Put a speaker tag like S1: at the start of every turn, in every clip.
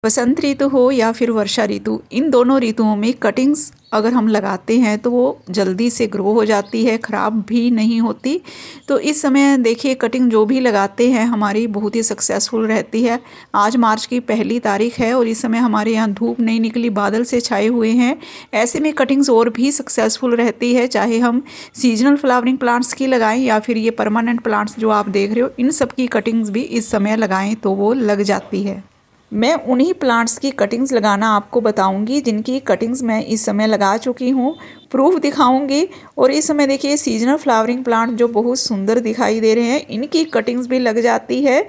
S1: वसंत ऋतु हो या फिर वर्षा ऋतु, इन दोनों ऋतुओं में कटिंग्स अगर हम लगाते हैं तो वो जल्दी से ग्रो हो जाती है, ख़राब भी नहीं होती। तो इस समय देखिए कटिंग जो भी लगाते हैं हमारी बहुत ही सक्सेसफुल रहती है। आज मार्च की 1 तारीख है और इस समय हमारे यहाँ धूप नहीं निकली, बादल से छाए हुए हैं। ऐसे में कटिंग्स और भी सक्सेसफुल रहती है, चाहे हम सीजनल फ्लावरिंग प्लांट्स की लगाएं या फिर ये परमानेंट प्लांट्स जो आप देख रहे हो, इन सब की कटिंग्स भी इस समय लगाएं तो वो लग जाती है। मैं उन्हीं प्लांट्स की कटिंग्स लगाना आपको बताऊंगी जिनकी कटिंग्स मैं इस समय लगा चुकी हूँ, प्रूफ दिखाऊंगी। और इस समय देखिए सीजनल फ्लावरिंग प्लांट जो बहुत सुंदर दिखाई दे रहे हैं, इनकी कटिंग्स भी लग जाती है।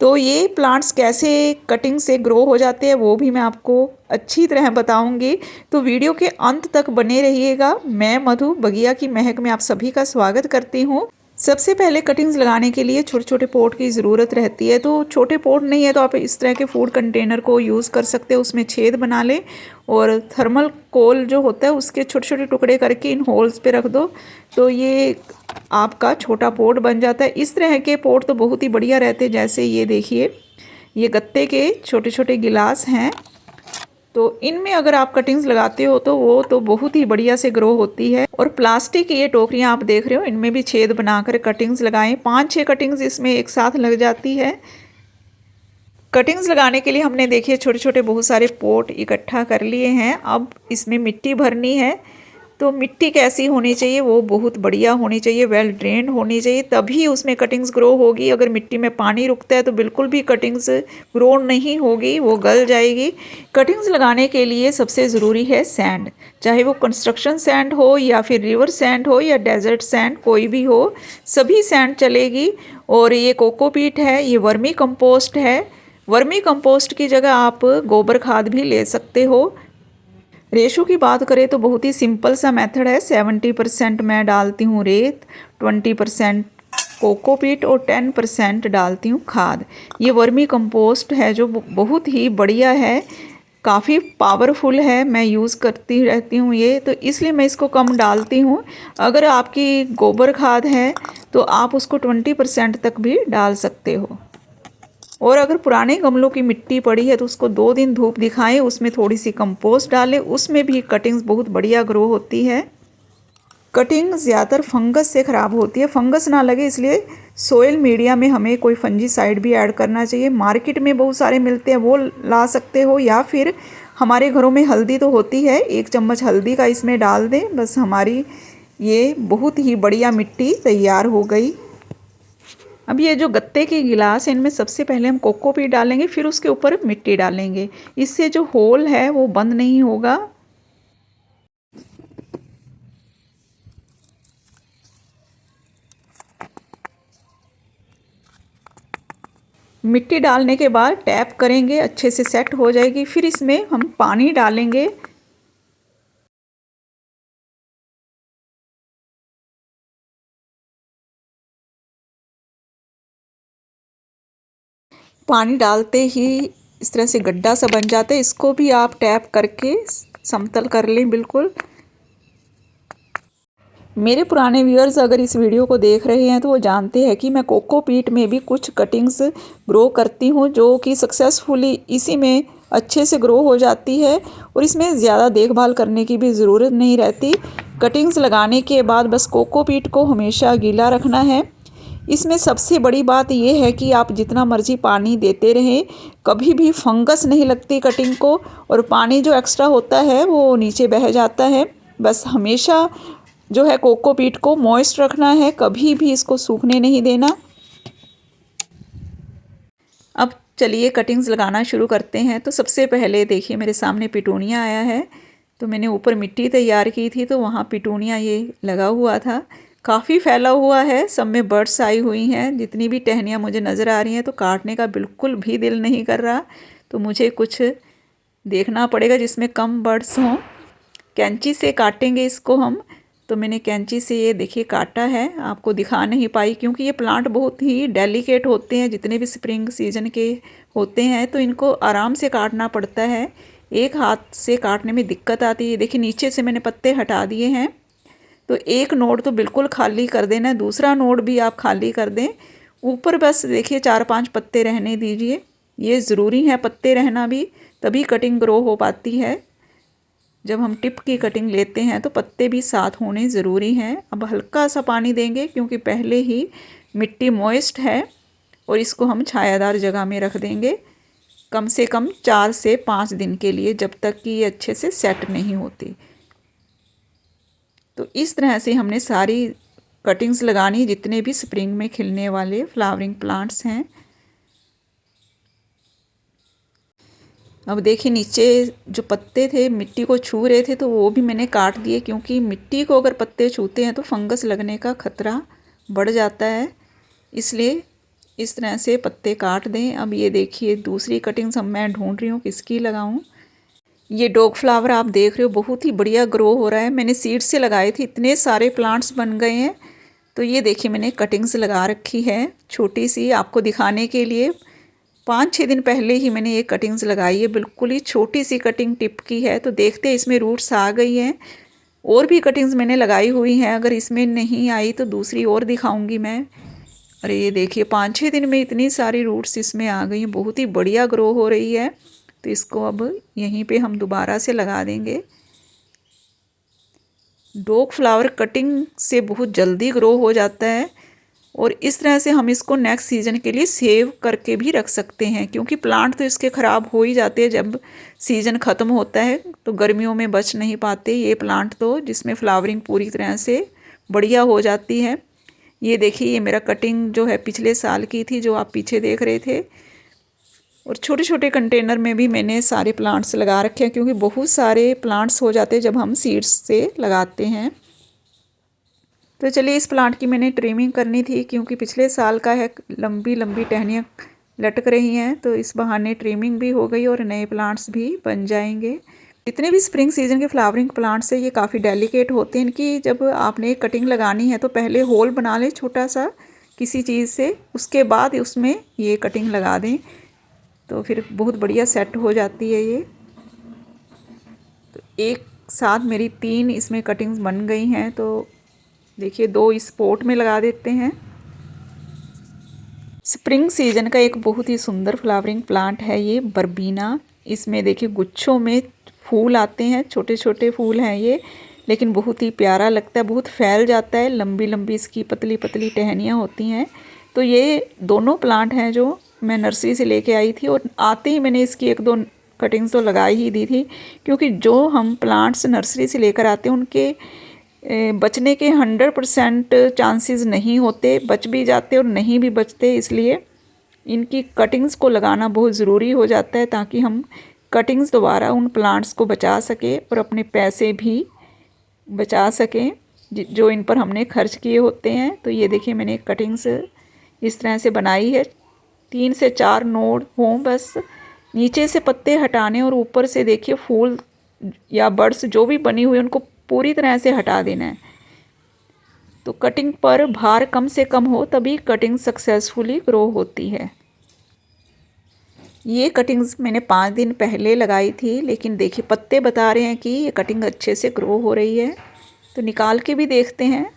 S1: तो ये प्लांट्स कैसे कटिंग से ग्रो हो जाते हैं वो भी मैं आपको अच्छी तरह बताऊंगी। तो वीडियो के अंत तक बने रहिएगा। मैं मधु बगिया की महक में आप सभी का स्वागत करती हूँ। सबसे पहले कटिंग्स लगाने के लिए छोटे छोटे पॉट की ज़रूरत रहती है। तो छोटे पॉट नहीं है तो आप इस तरह के फूड कंटेनर को यूज़ कर सकते हो, उसमें छेद बना लें और थर्मल कोल जो होता है उसके छोटे छोटे टुकड़े करके इन होल्स पे रख दो तो ये आपका छोटा पॉट बन जाता है। इस तरह के पॉट तो बहुत ही बढ़िया रहते हैं। जैसे ये देखिए, ये गत्ते के छोटे छोटे गिलास हैं, तो इनमें अगर आप कटिंग्स लगाते हो तो वो तो बहुत ही बढ़िया से ग्रो होती है। और प्लास्टिक की ये टोकरियाँ आप देख रहे हो, इनमें भी छेद बनाकर कटिंग्स लगाएं। 5-6 कटिंग्स इसमें एक साथ लग जाती है। कटिंग्स लगाने के लिए हमने देखिए छोटे छोटे बहुत सारे पोट इकट्ठा कर लिए हैं। अब इसमें मिट्टी भरनी है। तो मिट्टी कैसी होनी चाहिए, वो बहुत बढ़िया होनी चाहिए, वेल ड्रेन्ड होनी चाहिए, तभी उसमें कटिंग्स ग्रो होगी। अगर मिट्टी में पानी रुकता है तो बिल्कुल भी कटिंग्स ग्रो नहीं होगी, वो गल जाएगी। कटिंग्स लगाने के लिए सबसे ज़रूरी है सैंड, चाहे वो कंस्ट्रक्शन सैंड हो या फिर रिवर सैंड हो या डेजर्ट सैंड, कोई भी हो, सभी सैंड चलेगी। और ये कोकोपीट है, ये वर्मी कंपोस्ट है। वर्मी कंपोस्ट की जगह आप गोबर खाद भी ले सकते हो। रेशो की बात करें तो बहुत ही सिंपल सा मेथड है। 70% मैं डालती हूँ रेत, 20% कोकोपीट और 10% डालती हूँ खाद। ये वर्मी कंपोस्ट है जो बहुत ही बढ़िया है, काफ़ी पावरफुल है, मैं यूज़ करती रहती हूँ ये, तो इसलिए मैं इसको कम डालती हूँ। अगर आपकी गोबर खाद है तो आप उसको 20% तक भी डाल सकते हो। और अगर पुराने गमलों की मिट्टी पड़ी है तो उसको 2 दिन धूप दिखाएं, उसमें थोड़ी सी कंपोस्ट डालें, उसमें भी कटिंग्स बहुत बढ़िया ग्रो होती है। कटिंग ज़्यादातर फंगस से ख़राब होती है, फंगस ना लगे इसलिए सोयल मीडिया में हमें कोई फंजीसाइड भी ऐड करना चाहिए। मार्केट में बहुत सारे मिलते हैं, वो ला सकते हो, या फिर हमारे घरों में हल्दी तो होती है, 1 चम्मच हल्दी का इसमें डाल दें, बस हमारी ये बहुत ही बढ़िया मिट्टी तैयार हो गई। अब ये जो गत्ते के गिलास हैं, इनमें सबसे पहले हम कोकोपीट डालेंगे, फिर उसके ऊपर मिट्टी डालेंगे। इससे जो होल है वो बंद नहीं होगा। मिट्टी डालने के बाद टैप करेंगे, अच्छे से सेट हो जाएगी। फिर इसमें हम पानी डालेंगे। पानी डालते ही इस तरह से गड्ढा सा बन जाता है, इसको भी आप टैप करके समतल कर लें बिल्कुल। मेरे पुराने व्यूअर्स अगर इस वीडियो को देख रहे हैं तो वो जानते हैं कि मैं कोकोपीट में भी कुछ कटिंग्स ग्रो करती हूँ जो कि सक्सेसफुली इसी में अच्छे से ग्रो हो जाती है और इसमें ज़्यादा देखभाल करने की भी ज़रूरत नहीं रहती। कटिंग्स लगाने के बाद बस कोकोपीट को हमेशा गीला रखना है। इसमें सबसे बड़ी बात यह है कि आप जितना मर्जी पानी देते रहें, कभी भी फंगस नहीं लगती कटिंग को, और पानी जो एक्स्ट्रा होता है वो नीचे बह जाता है। बस हमेशा जो है कोकोपीट को मॉइस्ट रखना है, कभी भी इसको सूखने नहीं देना। अब चलिए कटिंग्स लगाना शुरू करते हैं। तो सबसे पहले देखिए मेरे सामने पिटूनिया आया है, तो मैंने ऊपर मिट्टी तैयार की थी तो वहाँ पिटूनिया ये लगा हुआ था, काफ़ी फैला हुआ है, सब में बर्ड्स आई हुई हैं। जितनी भी टहनियाँ मुझे नज़र आ रही हैं तो काटने का बिल्कुल भी दिल नहीं कर रहा, तो मुझे कुछ देखना पड़ेगा जिसमें कम बर्ड्स हों। कैंची से काटेंगे इसको हम। तो मैंने कैंची से ये देखिए काटा है, आपको दिखा नहीं पाई क्योंकि ये प्लांट बहुत ही डेलिकेट होते हैं, जितने भी स्प्रिंग सीजन के होते हैं तो इनको आराम से काटना पड़ता है, एक हाथ से काटने में दिक्कत आती है। देखिए नीचे से मैंने पत्ते हटा दिए हैं, तो एक नोड तो बिल्कुल खाली कर देना है, दूसरा नोड भी आप खाली कर दें। ऊपर बस देखिए 4-5 पत्ते रहने दीजिए, ये ज़रूरी है पत्ते रहना भी, तभी कटिंग ग्रो हो पाती है। जब हम टिप की कटिंग लेते हैं तो पत्ते भी साथ होने ज़रूरी हैं। अब हल्का सा पानी देंगे क्योंकि पहले ही मिट्टी मॉइस्ट है, और इसको हम छायादार जगह में रख देंगे कम से कम 4 से 5 दिन के लिए, जब तक कि ये अच्छे से सेट नहीं होती। तो इस तरह से हमने सारी कटिंग्स लगानी जितने भी स्प्रिंग में खिलने वाले फ्लावरिंग प्लांट्स हैं। अब देखिए नीचे जो पत्ते थे मिट्टी को छू रहे थे तो वो भी मैंने काट दिए, क्योंकि मिट्टी को अगर पत्ते छूते हैं तो फंगस लगने का खतरा बढ़ जाता है, इसलिए इस तरह से पत्ते काट दें। अब ये देखिए दूसरी कटिंग्स हम मैं ढूंढ रही हूँ किसकी लगाऊँ। ये डॉग फ्लावर आप देख रहे हो बहुत ही बढ़िया ग्रो हो रहा है। मैंने सीड से लगाए थे, इतने सारे प्लांट्स बन गए हैं। तो ये देखिए मैंने कटिंग्स लगा रखी है छोटी सी, आपको दिखाने के लिए। 5-6 दिन पहले ही मैंने ये कटिंग्स लगाई है, बिल्कुल ही छोटी सी कटिंग टिप की है। तो देखते हैं इसमें रूट्स आ गई हैं। और भी कटिंग्स मैंने लगाई हुई हैं, अगर इसमें नहीं आई तो दूसरी और दिखाऊंगी मैं। अरे ये देखिए 5-6 दिन में इतनी सारी रूट्स इसमें आ गई हैं, बहुत ही बढ़िया ग्रो हो रही है। तो इसको अब यहीं पे हम दोबारा से लगा देंगे। डॉग फ्लावर कटिंग से बहुत जल्दी ग्रो हो जाता है, और इस तरह से हम इसको नेक्स्ट सीज़न के लिए सेव करके भी रख सकते हैं, क्योंकि प्लांट तो इसके ख़राब हो ही जाते हैं जब सीज़न ख़त्म होता है, तो गर्मियों में बच नहीं पाते ये प्लांट, तो जिसमें फ्लावरिंग पूरी तरह से बढ़िया हो जाती है। ये देखिए ये मेरा कटिंग जो है पिछले साल की थी, जो आप पीछे देख रहे थे। और छोटे छोटे कंटेनर में भी मैंने सारे प्लांट्स लगा रखे हैं, क्योंकि बहुत सारे प्लांट्स हो जाते हैं जब हम सीड्स से लगाते हैं। तो चलिए इस प्लांट की मैंने ट्रिमिंग करनी थी, क्योंकि पिछले साल का है, लंबी लंबी टहनियाँ लटक रही हैं, तो इस बहाने ट्रिमिंग भी हो गई और नए प्लांट्स भी बन जाएंगे। जितने भी स्प्रिंग सीजन के फ्लावरिंग प्लांट्स हैं ये काफ़ी डेलिकेट होते हैं। इनकी जब आपने कटिंग लगानी है तो पहले होल बना लें छोटा सा किसी चीज़ से, उसके बाद उसमें ये कटिंग लगा दें, तो फिर बहुत बढ़िया सेट हो जाती है ये। तो एक साथ मेरी 3 इसमें कटिंग्स बन गई हैं। तो देखिए 2 इस पॉट में लगा देते हैं। स्प्रिंग सीजन का एक बहुत ही सुंदर फ्लावरिंग प्लांट है ये बर्बीना। इसमें देखिए गुच्छों में फूल आते हैं, छोटे छोटे फूल हैं ये, लेकिन बहुत ही प्यारा लगता है, बहुत फैल जाता है, लंबी लंबी इसकी पतली पतली टहनियाँ होती हैं। तो ये दोनों प्लांट हैं जो मैं नर्सरी से लेके आई थी, और आते ही मैंने इसकी 1-2 कटिंग्स तो लगाई ही दी थी, क्योंकि जो हम प्लांट्स नर्सरी से लेकर आते हैं उनके बचने के 100% चांसेस नहीं होते, बच भी जाते और नहीं भी बचते, इसलिए इनकी कटिंग्स को लगाना बहुत ज़रूरी हो जाता है, ताकि हम कटिंग्स दोबारा उन प्लांट्स को बचा सकें और अपने पैसे भी बचा सकें जो इन पर हमने खर्च किए होते हैं। तो ये देखिए मैंने कटिंग्स इस तरह से बनाई है, 3 से 4 नोड हों बस, नीचे से पत्ते हटाने और ऊपर से देखिए फूल या बर्ड्स जो भी बनी हुई उनको पूरी तरह से हटा देना है। तो कटिंग पर भार कम से कम हो तभी कटिंग सक्सेसफुली ग्रो होती है। ये कटिंग्स मैंने 5 दिन पहले लगाई थी, लेकिन देखिए पत्ते बता रहे हैं कि ये कटिंग अच्छे से ग्रो हो रही है। तो निकाल के भी देखते हैं,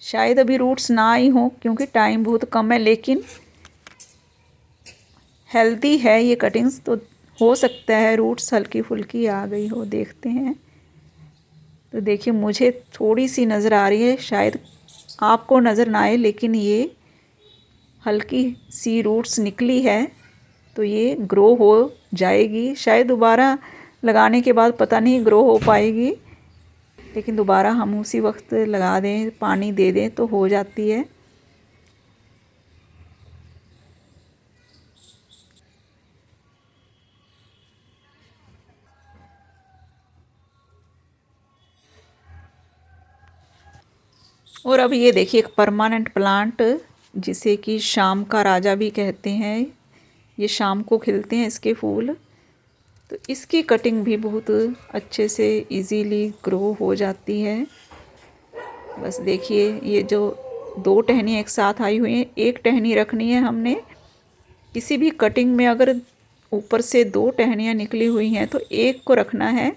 S1: शायद अभी रूट्स ना आई हों क्योंकि टाइम बहुत कम है, लेकिन हेल्दी है ये कटिंग्स, तो हो सकता है रूट्स हल्की फुल्की आ गई हो, देखते हैं। तो देखिए मुझे थोड़ी सी नज़र आ रही है, शायद आपको नज़र ना आए, लेकिन ये हल्की सी रूट्स निकली है, तो ये ग्रो हो जाएगी। शायद दोबारा लगाने के बाद पता नहीं ग्रो हो पाएगी, लेकिन दोबारा हम उसी वक्त लगा दें, पानी दे दें तो हो जाती है। और अब ये देखिए एक परमानेंट प्लांट जिसे कि शाम का राजा भी कहते हैं, ये शाम को खिलते हैं इसके फूल। तो इसकी कटिंग भी बहुत अच्छे से इजीली ग्रो हो जाती है। बस देखिए ये जो 2 टहनियाँ एक साथ आई हुई हैं, एक टहनी रखनी है हमने। किसी भी कटिंग में अगर ऊपर से 2 टहनियाँ निकली हुई हैं तो एक को रखना है,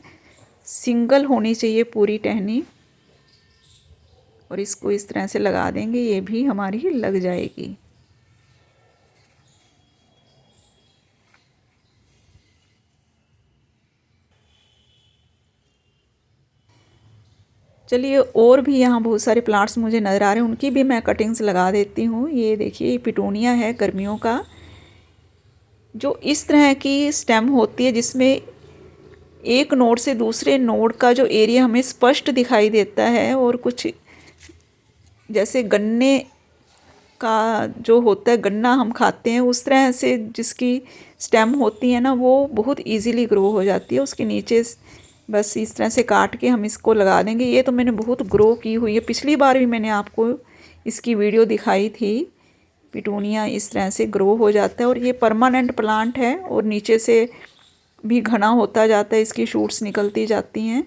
S1: सिंगल होनी चाहिए पूरी टहनी। और इसको इस तरह से लगा देंगे, ये भी हमारी लग जाएगी। चलिए, और भी यहाँ बहुत सारे प्लांट्स मुझे नज़र आ रहे हैं, उनकी भी मैं कटिंग्स लगा देती हूँ। ये देखिए पिटूनिया है गर्मियों का, जो इस तरह की स्टेम होती है जिसमें एक नोड से दूसरे नोड का जो एरिया हमें स्पष्ट दिखाई देता है, और कुछ जैसे गन्ने का जो होता है, गन्ना हम खाते हैं उस तरह से जिसकी स्टेम होती है ना, वो बहुत इजीली ग्रो हो जाती है। उसके नीचे बस इस तरह से काट के हम इसको लगा देंगे। ये तो मैंने बहुत ग्रो की हुई है, पिछली बार भी मैंने आपको इसकी वीडियो दिखाई थी। पिटूनिया इस तरह से ग्रो हो जाता है और ये परमानेंट प्लांट है, और नीचे से भी घना होता जाता है, इसकी शूट्स निकलती जाती हैं।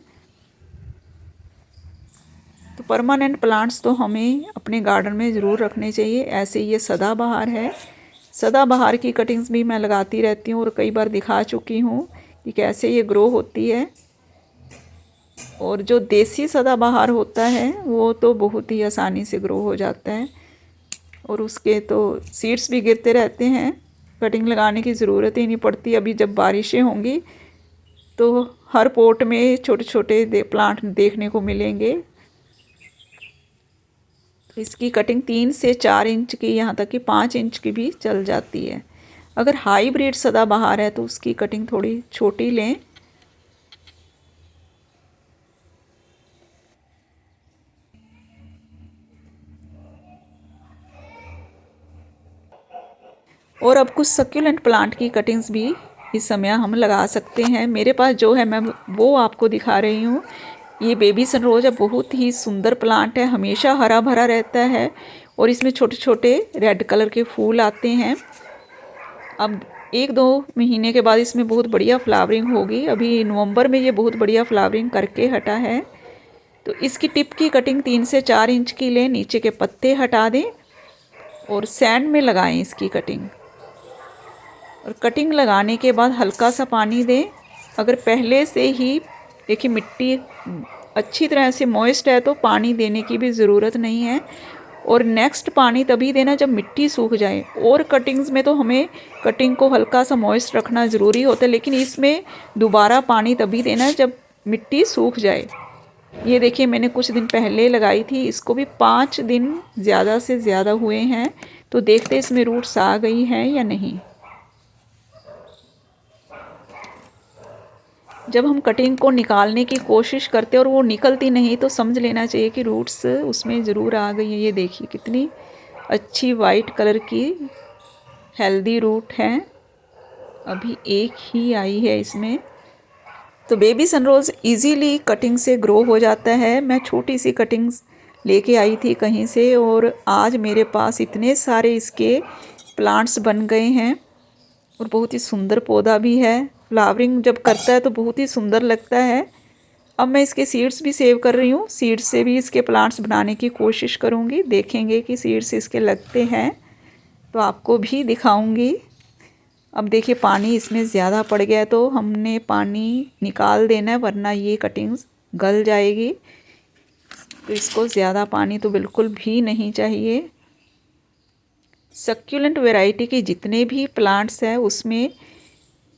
S1: तो परमानेंट प्लांट्स तो हमें अपने गार्डन में ज़रूर रखने चाहिए। ऐसे ये सदाबहार है, सदाबहार की कटिंग्स भी मैं लगाती रहती हूँ और कई बार दिखा चुकी हूँ कि कैसे ये ग्रो होती है। और जो देसी सदाबहार होता है वो तो बहुत ही आसानी से ग्रो हो जाता है, और उसके तो सीड्स भी गिरते रहते हैं, कटिंग लगाने की ज़रूरत ही नहीं पड़ती। अभी जब बारिशें होंगी तो हर पोट में छोटे छोटे प्लांट देखने को मिलेंगे। तो इसकी कटिंग 3 से 4 इंच की, यहाँ तक कि 5 इंच की भी चल जाती है। अगर हाईब्रिड सदाबहार है तो उसकी कटिंग थोड़ी छोटी लें। और अब कुछ सक्यूलेंट प्लांट की कटिंग्स भी इस समय हम लगा सकते हैं। मेरे पास जो है मैं वो आपको दिखा रही हूँ। ये बेबी सनरोज है, बहुत ही सुंदर प्लांट है, हमेशा हरा भरा रहता है और इसमें छोटे छोटे रेड कलर के फूल आते हैं। अब 1-2 महीने के बाद इसमें बहुत बढ़िया फ्लावरिंग होगी। अभी नवंबर में ये बहुत बढ़िया फ्लावरिंग करके हटा है। तो इसकी टिप की कटिंग 3 से 4 इंच की लें, नीचे के पत्ते हटा दें और सैंड में लगाएं इसकी कटिंग। और कटिंग लगाने के बाद हल्का सा पानी दें। अगर पहले से ही देखिए मिट्टी अच्छी तरह से मॉइस्ट है तो पानी देने की भी ज़रूरत नहीं है, और नेक्स्ट पानी तभी देना जब मिट्टी सूख जाए। और कटिंग्स में तो हमें कटिंग को हल्का सा मॉइस्ट रखना ज़रूरी होता है, लेकिन इसमें दोबारा पानी तभी देना है जब मिट्टी सूख जाए। ये देखिए मैंने कुछ दिन पहले लगाई थी, इसको भी 5 दिन ज़्यादा से ज़्यादा हुए हैं। तो देखते इसमें रूट्स आ गई हैं या नहीं। जब हम कटिंग को निकालने की कोशिश करते हैं और वो निकलती नहीं तो समझ लेना चाहिए कि रूट्स उसमें ज़रूर आ गई है। ये देखिए कितनी अच्छी वाइट कलर की हेल्दी रूट हैं, अभी एक ही आई है इसमें। तो बेबी सनरोज इजीली कटिंग से ग्रो हो जाता है। मैं छोटी सी कटिंग्स लेके आई थी कहीं से, और आज मेरे पास इतने सारे इसके प्लांट्स बन गए हैं और बहुत ही सुंदर पौधा भी है। फ्लावरिंग जब करता है तो बहुत ही सुंदर लगता है। अब मैं इसके सीड्स भी सेव कर रही हूँ, सीड्स से भी इसके प्लांट्स बनाने की कोशिश करूँगी। देखेंगे कि सीड्स इसके लगते हैं तो आपको भी दिखाऊँगी। अब देखिए पानी इसमें ज़्यादा पड़ गया है तो हमने पानी निकाल देना है, वरना ये कटिंग्स गल जाएगी। तो इसको ज़्यादा पानी तो बिल्कुल भी नहीं चाहिए। सक्यूलेंट वैरायटी के जितने भी प्लांट्स हैं उसमें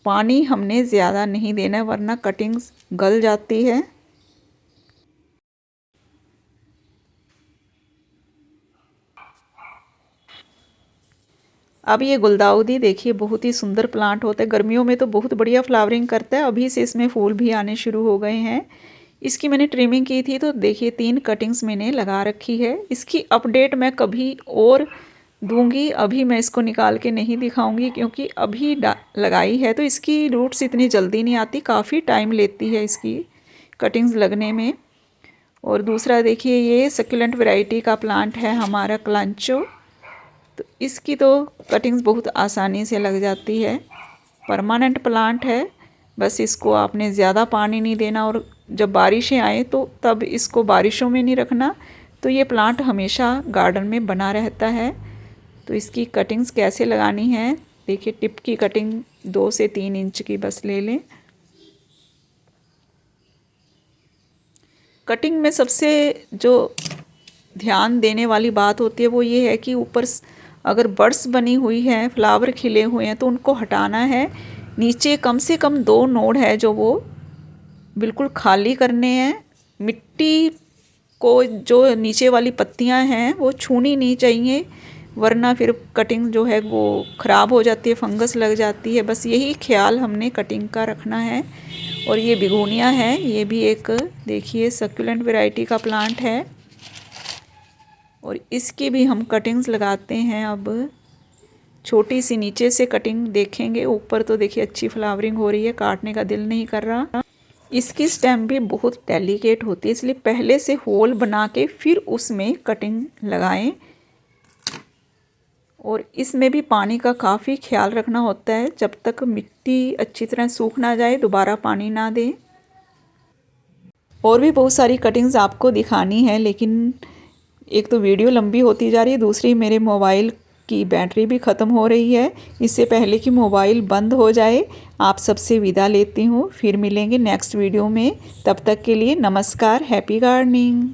S1: पानी हमने ज़्यादा नहीं देना है, वरना कटिंग्स गल जाती है। अब ये गुलदाउदी देखिए बहुत ही सुंदर प्लांट होता है, गर्मियों में तो बहुत बढ़िया फ्लावरिंग करता है। अभी से इसमें फूल भी आने शुरू हो गए हैं। इसकी मैंने ट्रिमिंग की थी तो देखिए 3 कटिंग्स मैंने लगा रखी है। इसकी अपडेट मैं कभी और दूंगी, अभी मैं इसको निकाल के नहीं दिखाऊंगी क्योंकि अभी लगाई है तो इसकी रूट्स इतनी जल्दी नहीं आती, काफ़ी टाइम लेती है इसकी कटिंग्स लगने में। और दूसरा देखिए ये सक्यूलेंट वैरायटी का प्लांट है हमारा क्लांचो, तो इसकी तो कटिंग्स बहुत आसानी से लग जाती है। परमानेंट प्लांट है, बस इसको आपने ज़्यादा पानी नहीं देना, और जब बारिशें आए तो तब इसको बारिशों में नहीं रखना, तो ये प्लांट हमेशा गार्डन में बना रहता है। तो इसकी कटिंग्स कैसे लगानी है देखिए, टिप की कटिंग 2 से 3 इंच की बस ले लें। कटिंग में सबसे जो ध्यान देने वाली बात होती है वो ये है कि ऊपर अगर बड्स बनी हुई हैं, फ्लावर खिले हुए हैं तो उनको हटाना है। नीचे कम से कम 2 नोड है जो वो बिल्कुल खाली करने हैं। मिट्टी को जो नीचे वाली पत्तियां हैं वो छूनी नहीं चाहिए, वरना फिर कटिंग जो है वो ख़राब हो जाती है, फंगस लग जाती है। बस यही ख्याल हमने कटिंग का रखना है। और ये बिगोनिया है, ये भी एक देखिए सक्यूलेंट वैरायटी का प्लांट है और इसकी भी हम कटिंग्स लगाते हैं। अब छोटी सी नीचे से कटिंग देखेंगे, ऊपर तो देखिए अच्छी फ्लावरिंग हो रही है, काटने का दिल नहीं कर रहा। इसकी स्टेम भी बहुत डेलिकेट होती है, इसलिए पहले से होल बना के फिर उसमें कटिंग लगाएं। और इसमें भी पानी का काफ़ी ख्याल रखना होता है, जब तक मिट्टी अच्छी तरह सूख ना जाए दोबारा पानी ना दें। और भी बहुत सारी कटिंग्स आपको दिखानी है, लेकिन एक तो वीडियो लंबी होती जा रही है, दूसरी मेरे मोबाइल की बैटरी भी ख़त्म हो रही है। इससे पहले कि मोबाइल बंद हो जाए आप सबसे विदा लेती हूँ। फिर मिलेंगे नेक्स्ट वीडियो में, तब तक के लिए नमस्कार, हैप्पी गार्डनिंग।